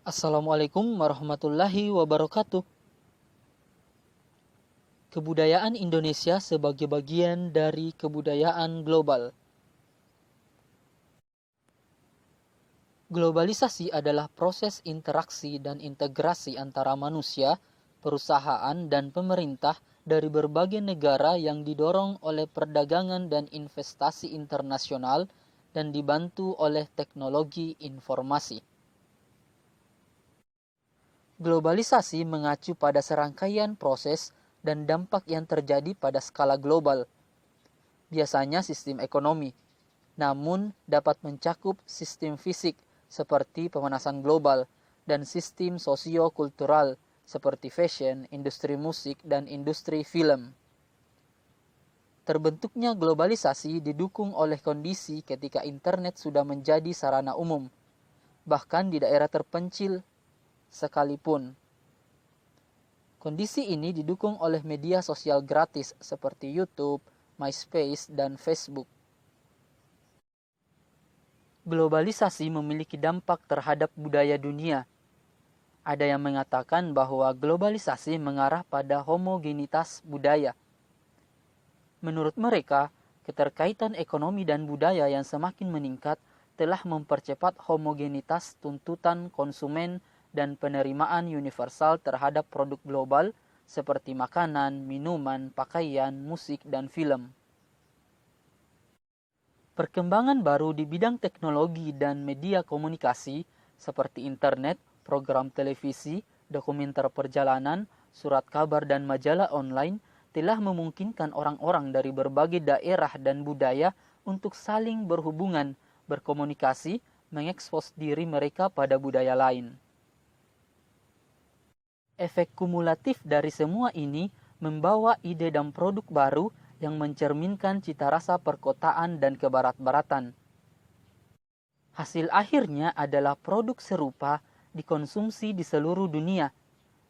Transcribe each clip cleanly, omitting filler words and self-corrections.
Assalamualaikum warahmatullahi wabarakatuh. Kebudayaan Indonesia sebagai bagian dari kebudayaan global. Globalisasi adalah proses interaksi dan integrasi antara manusia, perusahaan, dan pemerintah dari berbagai negara yang didorong oleh perdagangan dan investasi internasional dan dibantu oleh teknologi informasi. Globalisasi mengacu pada serangkaian proses dan dampak yang terjadi pada skala global, biasanya sistem ekonomi, namun dapat mencakup sistem fisik seperti pemanasan global dan sistem sosio-kultural seperti fashion, industri musik, dan industri film. Terbentuknya globalisasi didukung oleh kondisi ketika internet sudah menjadi sarana umum, bahkan di daerah terpencil sekalipun. Kondisi ini didukung oleh media sosial gratis seperti YouTube, MySpace, dan Facebook. Globalisasi memiliki dampak terhadap budaya dunia. Ada yang mengatakan bahwa globalisasi mengarah pada homogenitas budaya. Menurut mereka, keterkaitan ekonomi dan budaya yang semakin meningkat telah mempercepat homogenitas tuntutan konsumen dan penerimaan universal terhadap produk global seperti makanan, minuman, pakaian, musik, dan film. Perkembangan baru di bidang teknologi dan media komunikasi seperti internet, program televisi, dokumenter perjalanan, surat kabar, dan majalah online telah memungkinkan orang-orang dari berbagai daerah dan budaya untuk saling berhubungan, berkomunikasi, mengekspos diri mereka pada budaya lain. Efek kumulatif dari semua ini membawa ide dan produk baru yang mencerminkan cita rasa perkotaan dan kebarat-baratan. Hasil akhirnya adalah produk serupa dikonsumsi di seluruh dunia,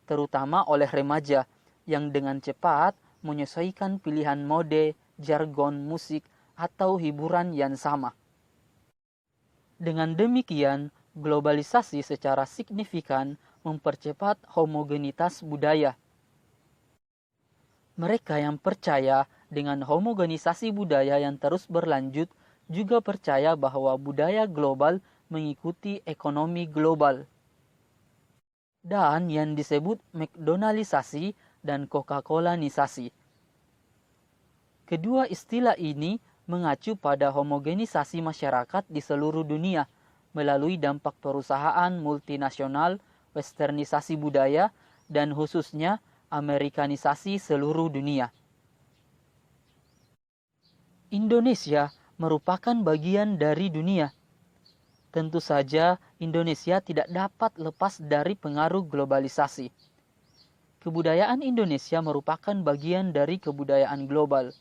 terutama oleh remaja yang dengan cepat menyesuaikan pilihan mode, jargon, musik, atau hiburan yang sama. Dengan demikian, globalisasi secara signifikan mempercepat homogenitas budaya. Mereka yang percaya dengan homogenisasi budaya yang terus berlanjut juga percaya bahwa budaya global mengikuti ekonomi global. Dan yang disebut McDonaldisasi dan Coca-Colanisasi. Kedua istilah ini mengacu pada homogenisasi masyarakat di seluruh dunia melalui dampak perusahaan multinasional, westernisasi budaya, dan khususnya Amerikanisasi seluruh dunia. Indonesia merupakan bagian dari dunia. Tentu saja Indonesia tidak dapat lepas dari pengaruh globalisasi. Kebudayaan Indonesia merupakan bagian dari kebudayaan global.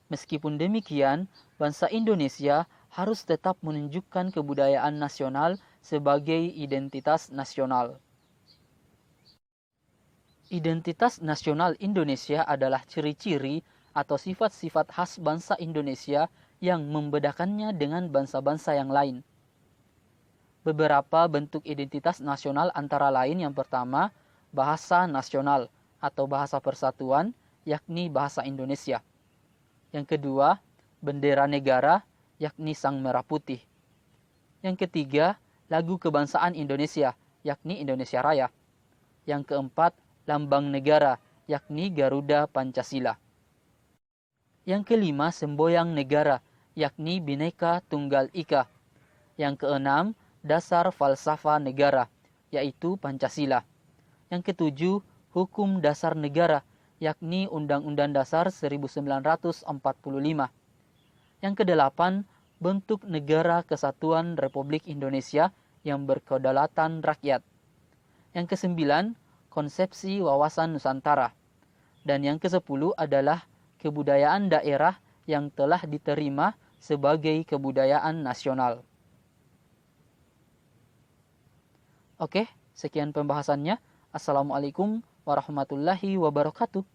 Meskipun demikian, bangsa Indonesia harus tetap menunjukkan kebudayaan nasional sebagai identitas nasional. Identitas nasional Indonesia adalah ciri-ciri atau sifat-sifat khas bangsa Indonesia yang membedakannya dengan bangsa-bangsa yang lain. Beberapa bentuk identitas nasional antara lain yang pertama, bahasa nasional atau bahasa persatuan, yakni bahasa Indonesia. Yang kedua, bendera negara, yakni Sang Merah Putih. Yang ketiga, lagu kebangsaan Indonesia, yakni Indonesia Raya. Yang keempat, lambang negara, yakni Garuda Pancasila. Yang kelima, semboyan negara, yakni Bhinneka Tunggal Ika. Yang keenam, dasar falsafah negara, yaitu Pancasila. Yang ketujuh, hukum dasar negara, yakni Undang-Undang Dasar 1945. Yang kedelapan, bentuk negara kesatuan Republik Indonesia yang berkedaulatan rakyat. Yang kesembilan, konsepsi wawasan Nusantara. Dan yang kesepuluh adalah kebudayaan daerah yang telah diterima sebagai kebudayaan nasional. Oke, sekian pembahasannya. Assalamualaikum warahmatullahi wabarakatuh.